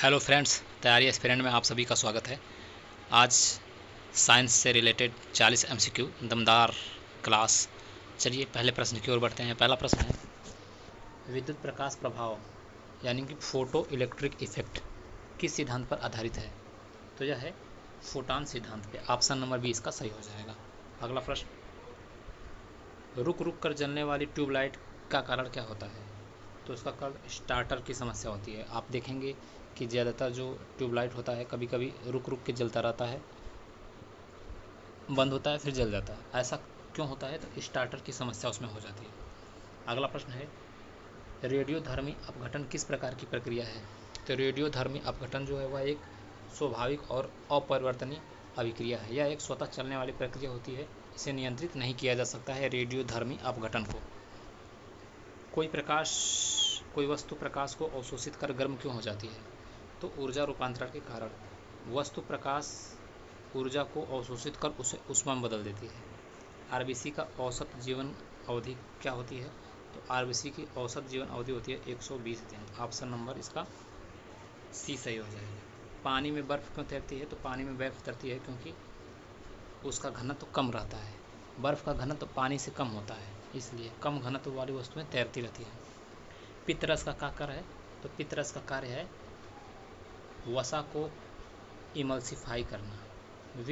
Hello friends, तैयारी aspirant में आप सभी का स्वागत है। आज साइंस से रिलेटेड 40 एमसीक्यू दमदार क्लास। चलिए पहले प्रश्न की ओर बढ़ते हैं। पहला प्रश्न है, विद्युत प्रकाश प्रभाव यानी कि फोटो इलेक्ट्रिक इफेक्ट किस सिद्धांत पर आधारित है? तो यह है फोटॉन सिद्धांत पे। ऑप्शन नंबर 20 का सही हो जाएगा। अगला प्रश्न, रुक रुक कर जलने वाली ट्यूबलाइट का कारण क्या होता है? तो उसका कारण स्टार्टर की समस्या होती है। आप देखेंगे कि ज़्यादातर जो ट्यूबलाइट होता है कभी कभी रुक रुक के जलता रहता है, बंद होता है फिर जल जाता है। ऐसा क्यों होता है? तो स्टार्टर की समस्या उसमें हो जाती है। अगला प्रश्न है, रेडियोधर्मी अपघटन किस प्रकार की प्रक्रिया है? तो रेडियोधर्मी अपघटन जो है वह एक स्वाभाविक और अपरिवर्तनीय अभिक्रिया है। यह एक स्वतः चलने वाली प्रक्रिया होती है। इसे नियंत्रित नहीं किया जा सकता है रेडियोधर्मी अपघटन को। कोई वस्तु प्रकाश को अवशोषित कर गर्म क्यों हो जाती है? तो ऊर्जा रूपांतरण के कारण। वस्तु प्रकाश ऊर्जा को अवशोषित कर उसे ऊष्मा में बदल देती है। आरबीसी का औसत जीवन अवधि क्या होती है? तो आरबीसी की औसत जीवन अवधि होती है 120 दिन। ऑप्शन नंबर इसका सी सही हो जाएगा। पानी में बर्फ़ क्यों तैरती है? तो पानी में बर्फ़ तैरती है क्योंकि उसका घनत्व कम रहता है। बर्फ़ का घनत्व पानी से कम होता है, इसलिए कम घनत्व वाली वस्तुएं तैरती रहती हैं। पित्तरस का क्या कार्य है? तो पित्तरस का कार्य है वसा को इमल्सिफाई करना।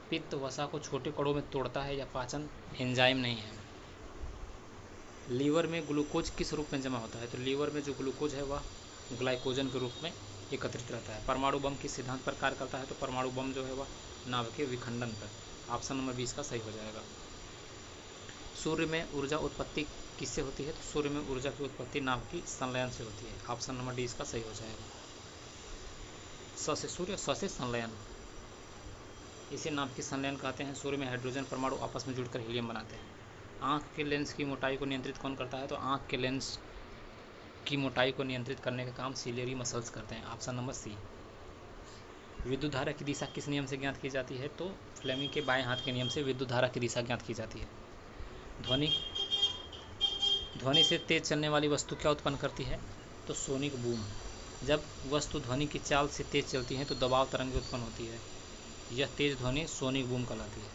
पित्त वसा को छोटे कणों में तोड़ता है, या पाचन एंजाइम नहीं है। लीवर में ग्लूकोज किस रूप में जमा होता है? तो लीवर में जो ग्लूकोज है वह ग्लाइकोजन के रूप में एकत्रित रहता है। परमाणु बम किस सिद्धांत पर कार्य करता है? तो परमाणु बम जो है वह नाभिकीय विखंडन पर। ऑप्शन नंबर 20 का सही हो जाएगा। सूर्य में ऊर्जा उत्पत्ति किससे होती है? तो सूर्य में ऊर्जा की उत्पत्ति नाभिकीय संलयन से होती है। ऑप्शन नंबर 20 का सही हो जाएगा। स से सूर्य, स से संलयन, इसे नाभिकीय संलयन कहते हैं। सूर्य में हाइड्रोजन परमाणु आपस में जुड़कर हीलियम बनाते हैं। आँख के लेंस की मोटाई को नियंत्रित कौन करता है? तो आँख के लेंस की मोटाई को नियंत्रित करने का काम सिलियरी मसल्स करते हैं। Option number C. विद्युत धारा की दिशा किस नियम से ज्ञात की जाती है? तो फ्लेमिंग के बाएं हाथ के नियम से विद्युत धारा की दिशा ज्ञात की जाती है। ध्वनि से तेज चलने वाली वस्तु क्या उत्पन्न करती है? तो सोनिक बूम। जब वस्तु ध्वनि की चाल से तेज चलती है तो दबाव तरंगें उत्पन्न होती है। यह तेज ध्वनि सोनिक बूम कहलाती है।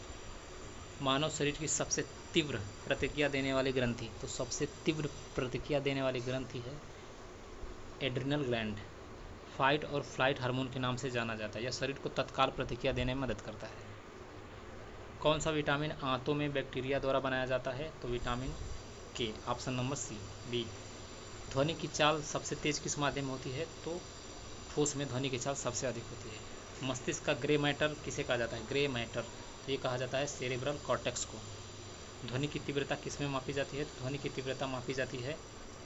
मानव शरीर की सबसे तीव्र प्रतिक्रिया देने वाली ग्रंथि, तो सबसे तीव्र प्रतिक्रिया देने वाली ग्रंथि है एड्रिनल ग्लैंड। फाइट और फ्लाइट हार्मोन के नाम से जाना जाता है। यह शरीर को तत्काल प्रतिक्रिया देने में मदद करता है। कौन सा विटामिन आंतों में बैक्टीरिया द्वारा बनाया जाता है? तो vitamin K. Option number C B. ध्वनि की चाल सबसे तेज किस माध्यम में होती है? तो ठोस में ध्वनि की चाल सबसे अधिक होती है। मस्तिष्क का ग्रे मैटर किसे कहा जाता है? ग्रे मैटर, तो ये कहा जाता है सेरेब्रल कॉर्टेक्स को। ध्वनि की तीव्रता किस में मापी जाती है? तो ध्वनि की तीव्रता मापी जाती है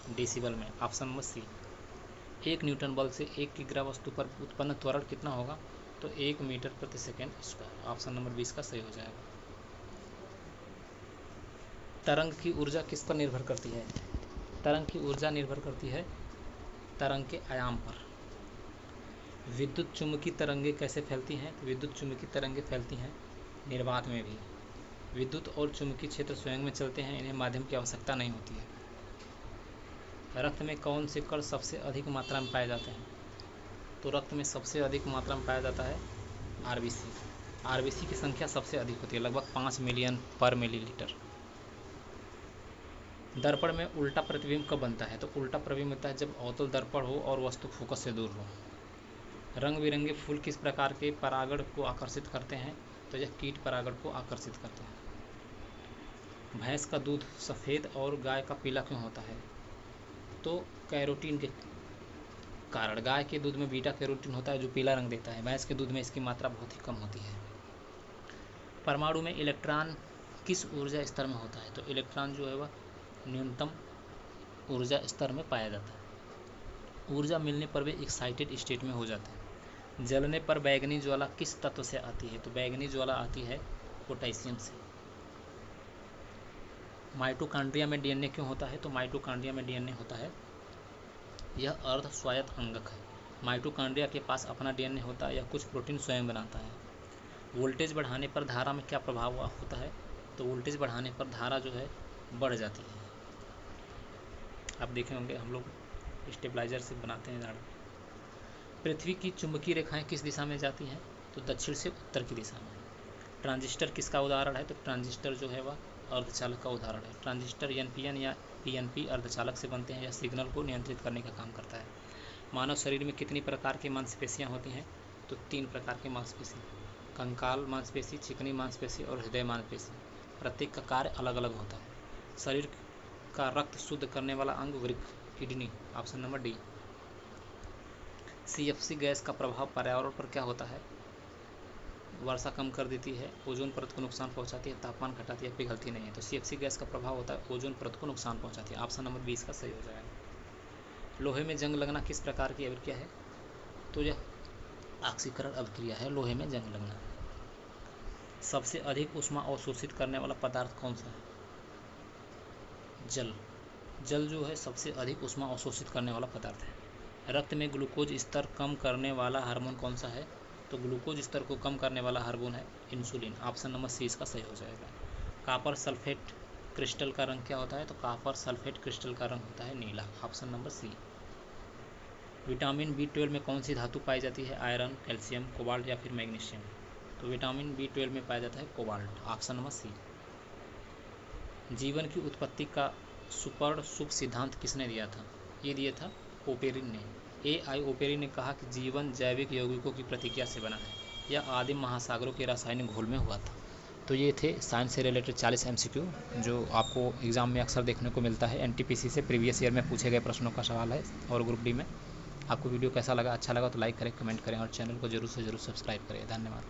डेसिबल में। ऑप्शन नंबर सी। 1 न्यूटन बल से 1 किग्रा वस्तु पर उत्पन्न त्वरण कितना होगा? तो 1 मीटर प्रति सेकेंड स्क्वायर। ऑप्शन नंबर 20 का सही हो जाएगा। तरंग की ऊर्जा किस पर निर्भर करती है? तरंग की ऊर्जा निर्भर करती है तरंग के आयाम पर। विद्युत चुम्बकीय तरंगें कैसे फैलती हैं? तो विद्युत चुम्बकीय तरंगें फैलती हैं निर्वात में भी। विद्युत और चुम्बकीय क्षेत्र स्वयं में चलते हैं, इन्हें माध्यम की आवश्यकता नहीं होती है। रक्त में कौन से कण सबसे अधिक मात्रा में पाए जाते हैं? तो रक्त में सबसे अधिक मात्रा में पाया जाता है आरबीसी। आरबीसी की संख्या सबसे अधिक होती है, लगभग 5 मिलियन पर मिलीलीटर। दर्पण में उल्टा प्रतिबिंब कब बनता है? तो उल्टा प्रतिबिंब बनता है जब अवतल दर्पण हो और वस्तु फोकस से दूर हो। रंग बिरंगे फूल किस प्रकार के परागण को आकर्षित करते हैं? तो यह कीट परागण को आकर्षित करते हैं। भैंस का दूध सफ़ेद और गाय का पीला क्यों होता है? तो कैरोटीन के कारण। गाय के दूध में बीटा कैरोटीन होता है जो पीला रंग देता है। भैंस के दूध में इसकी मात्रा बहुत ही कम होती है। परमाणु में इलेक्ट्रॉन किस ऊर्जा स्तर में होता है? तो इलेक्ट्रॉन जो है वह न्यूनतम ऊर्जा स्तर में पाया जाता है। ऊर्जा मिलने पर वे एक्साइटेड स्टेट में हो जाते हैं। जलने पर बैंगनी ज्वाला किस तत्व से आती है? तो बैंगनी ज्वाला आती है पोटेशियम से। माइटोकॉन्ड्रिया में डीएनए क्यों होता है? तो माइटोकॉन्ड्रिया में डीएनए होता है, यह अर्ध स्वायत्त अंगक है। माइटोकॉन्ड्रिया के पास अपना डीएनए होता है, यह कुछ प्रोटीन स्वयं बनाता है। वोल्टेज बढ़ाने पर धारा में क्या प्रभाव होता है? तो वोल्टेज बढ़ाने पर धारा जो है बढ़ जाती है। आप देखे होंगे हम लोग स्टेबलाइजर से बनाते हैं धारा। पृथ्वी की चुंबकीय रेखाएं किस दिशा में जाती हैं? तो दक्षिण से उत्तर की दिशा में। ट्रांजिस्टर किसका उदाहरण है? तो ट्रांजिस्टर जो है वह अर्धचालक का उदाहरण है। ट्रांजिस्टर एनपीएन या पीएनपी अर्धचालक से बनते हैं। यह सिग्नल को नियंत्रित करने का काम करता है। मानव शरीर में कितनी प्रकार की मांसपेशियां होती हैं? तो 3 प्रकार की मांसपेशी, कंकाल मांसपेशी, चिकनी मांसपेशी और हृदय मांसपेशी। प्रत्येक का कार्य अलग अलग होता है। शरीर का रक्त शुद्ध करने वाला अंग वृक्क, kidney, option number D. CFC gas का प्रभाव पर्यावरण पर क्या होता है? वर्षा कम कर देती है, ओजोन परत को नुकसान पहुंचाती है, तापमान घटाती है, पिघलती नहीं है। तो सीएफसी गैस का प्रभाव होता है ओजोन परत को नुकसान पहुंचाती है। ऑप्शन नंबर 20 का सही हो जाएगा। लोहे में जंग लगना किस प्रकार की अभिक्रिया है? तो यह ऑक्सीकरण अभिक्रिया है, लोहे में जंग लगना। सबसे अधिक ऊष्मा अवशोषित करने वाला पदार्थ कौन सा है? जल। जल जो है सबसे अधिक ऊष्मा अवशोषित करने वाला पदार्थ है। रक्त में ग्लूकोज स्तर कम करने वाला हार्मोन कौन सा है? तो ग्लूकोज स्तर को कम करने वाला हार्मोन है इंसुलिन। ऑप्शन नंबर सी इसका सही हो जाएगा। कॉपर सल्फेट क्रिस्टल का रंग क्या होता है? तो कॉपर सल्फेट क्रिस्टल का रंग होता है नीला। Option number C. Vitamin B12 में कौन सी धातु पाई जाती है? आयरन, कैल्शियम, कोबाल्ट या फिर मैग्नीशियम। तो विटामिन B12 में पाया जाता है कोबाल्ट। ऑप्शन नंबर सी। जीवन की उत्पत्ति का सुपर्ण शुभ सिद्धांत किसने दिया था? ये दिया था ओपेरिन ने। A.I. ओपेरिन ने कहा कि जीवन जैविक यौगिकों की प्रतिक्रिया से बना है। यह आदिम महासागरों के रासायनिक घोल में हुआ था। तो ये थे साइंस से रिलेटेड 40 MCQ जो आपको एग्जाम में अक्सर देखने को मिलता है। NTPC से प्रीवियस ईयर में पूछे गए प्रश्नों का सवाल है। और ग्रुप डी में आपको वीडियो कैसा लगा? अच्छा लगा तो लाइक करें, कमेंट करें और चैनल को जरूर से जरूर सब्सक्राइब करें। धन्यवाद।